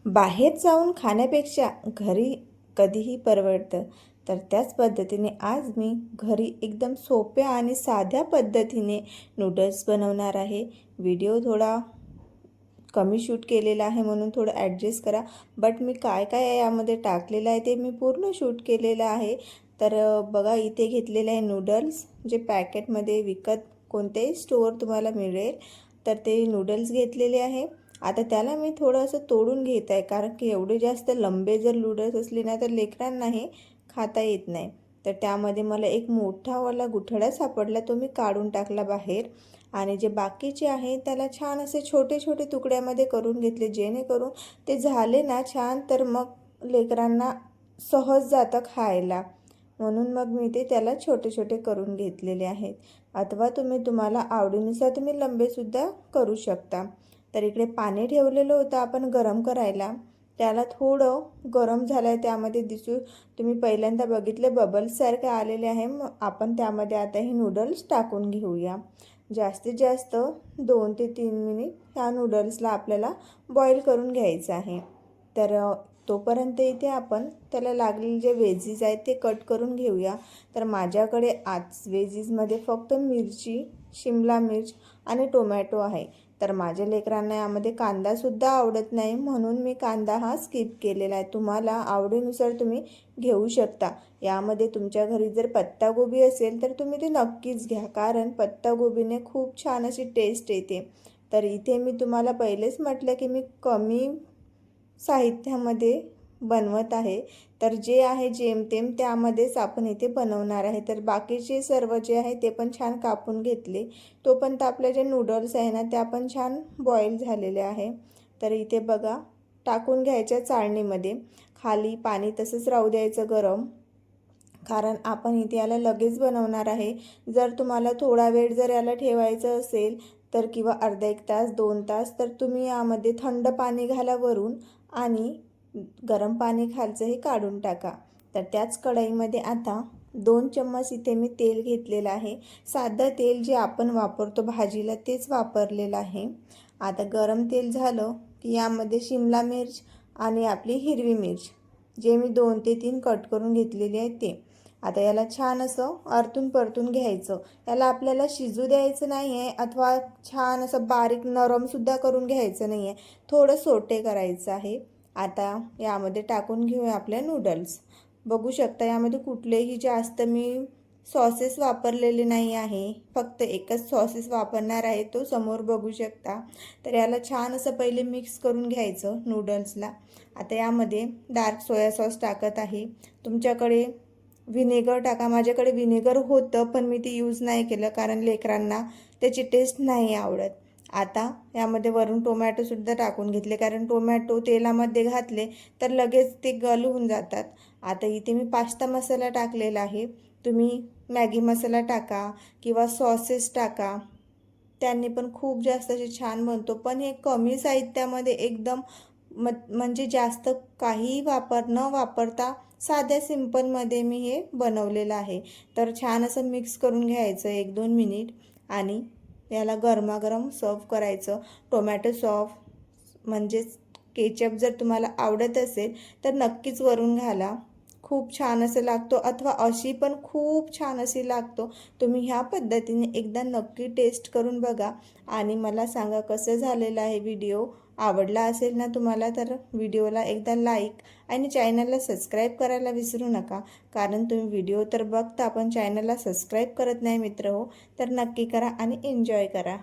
बाहेर जाऊन खाण्यापेक्षा घरी कधीही परवडतं. तर त्याच पद्धतीने आज मी घरी एकदम सोप्या आणि साध्या पद्धतीने नूडल्स बनवणार आहे. व्हिडिओ थोडा कमी शूट केलेला आहे म्हणून थोडं ॲडजस्ट करा. बट मी काय काय यामध्ये टाकलेलं आहे ते मी पूर्ण शूट केलेलं आहे. तर बघा, इथे घेतलेलं आहे नूडल्स, जे पॅकेटमध्ये विकत कोणत्याही स्टोअर तुम्हाला मिळेल. तर ते नूडल्स घेतलेले आहे. आता त्याला मी थोडंसं तोडून घेत आहे, कारण की एवढे जास्त लंबे जर नूडल्स असले ना तर लेकरांनाही खाता येत नाही. तर त्यामध्ये मला एक मोठावाला गुठळा सापडला, तो मी काढून टाकला बाहेर. आणि जे बाकीचे आहे त्याला छान असे छोटे छोटे तुकड्यामध्ये करून घेतले, जेणेकरून ते झाले ना छान तर मग लेकरांना सहज जातं खायला. म्हणून मग मी ते त्याला छोटे छोटे करून घेतलेले आहेत. अथवा तुम्हाला आवडीनुसार तुम्ही लंबेसुद्धा करू शकता. तर इकडे पाणी ठेवलेलं होतं आपण गरम करायला. त्याला थोडं गरम झालं आहे, त्यामध्ये तुम्ही पहिल्यांदा बघितले बबल्ससारखे आलेले आहे. मग आपण त्यामध्ये आता हे नूडल्स टाकून घेऊया. जास्तीत जास्त 2 ते 3 मिनिट ह्या नूडल्सला आपल्याला बॉईल करून घ्यायचं आहे. तर तोपर्यंत इथे आपण त्याला लागलेले जे वेजीज आहेत ते कट करून घेऊया. तर माझ्याकडे आज वेजीजमध्ये फक्त मिरची, शिमला मिर्च आणि टोमॅटो आहे. तर माझ्या लेकरांना यामध्ये कांदासुद्धा आवडत नाही, म्हणून मी कांदा हा स्किप केलेला आहे. तुम्हाला आवडीनुसार तुम्ही घेऊ शकता. यामध्ये तुमच्या घरी जर पत्तागोबी असेल तर तुम्ही ते नक्कीच घ्या, कारण पत्तागोबीने खूप छान अशी टेस्ट येते. तर इथे मी तुम्हाला पहिलेच म्हटलं की मी कमी साहित्यामध्ये बनवत आहे. तर जे आहे जेमतेम त्यामध्येच आपण इथे बनवणार आहे. तर बाकीचे सर्व जे आहे ते पण छान कापून घेतले. तोपर्यंत आपले जे नूडल्स आहे ना त्या पण छान बॉईल झालेले आहे. तर इथे बघा, टाकून घ्यायच्या चाळणीमध्ये. खाली पाणी तसंच राहू द्यायचं गरम, कारण आपण इथे याला लगेच बनवणार आहे. जर तुम्हाला थोडा वेळ जर याला ठेवायचं असेल तर किंवा अर्धा 1 तास 2 तास, तर तुम्ही यामध्ये थंड पाणी घाला वरून आणि गरम पाणी खालचं हे काढून टाका. तर त्याच कढईमध्ये आता 2 चम्मच इथे मी तेल घेतलेलं आहे. साधं तेल जे आपण वापरतो भाजीला तेच वापरलेलं आहे. आता गरम तेल झालं की यामध्ये शिमला मिर्च आणि आपली हिरवी मिर्च, जे मी 2 ते 3 कट करून घेतलेली आहे ते. आता याला छान असं आरतून परतून घ्यायचं. याला आपल्याला शिजू द्यायचं नाही आहे, अथवा छान असं बारीक नरमसुद्धा करून घ्यायचं नाही आहे. थोडं सोटे करायचं आहे. आता यामध्ये टाकून घेऊया आपल्या नूडल्स. बघू शकता यामध्ये कुठलेही जास्त मी सॉसेस वापरलेले नाही आहे. फक्त एकच सॉसेस वापरणार आहे, तो समोर बघू शकता. तर याला छान असं पहिले मिक्स करून घ्यायचं नूडल्सला. आता यामध्ये डार्क सोया सॉस टाकत आहे. तुमच्याकडे व्हिनेगर टाका. माझ्याकडे व्हिनेगर होतं पण मी ते यूज नाही केलं, कारण लेकरांना त्याची टेस्ट नाही आवडत. आता यामध्ये वरून टोमॅटोसुद्धा टाकून घेतले, कारण टोमॅटो तेलामध्ये घातले तर लगेच ते गलून जातात. आता इथे मी पास्ता मसाला टाकलेला आहे. तुम्ही मॅगी मसाला टाका किंवा सॉसेस टाका, त्यांनी पण खूप जास्त असे छान बनतो. पण हे कमी साहित्यामध्ये एकदम म्हणजे जास्त काही न वापरता साध्या सिंपलमध्ये मी हे बनवलेलं आहे. तर छान असं मिक्स करून घ्यायचं 1-2 मिनिट आणि याला गरमागरम सर्व करायचं. टोमॅटो सॉस म्हणजेच केचप जर तुम्हाला आवडत असेल तर नक्कीच वरून घाला. खूप छान असं लागतो, अथवा अशी पण खूप छान अशी लागतो. तुम्ही ह्या पद्धतीने एकदा नक्की टेस्ट करून बघा आणि मला सांगा कसं झालेलं आहे. व्हिडिओ आवडला असेल ना तुम्हाला, तर व्हिडिओला एकदा लाईक आणि चॅनलला सबस्क्राईब करायला विसरू नका. कारण तुम्ही व्हिडिओ तर बघता पण चॅनलला सबस्क्राईब करत नाही मित्र हो. तर नक्की करा आणि एन्जॉय करा.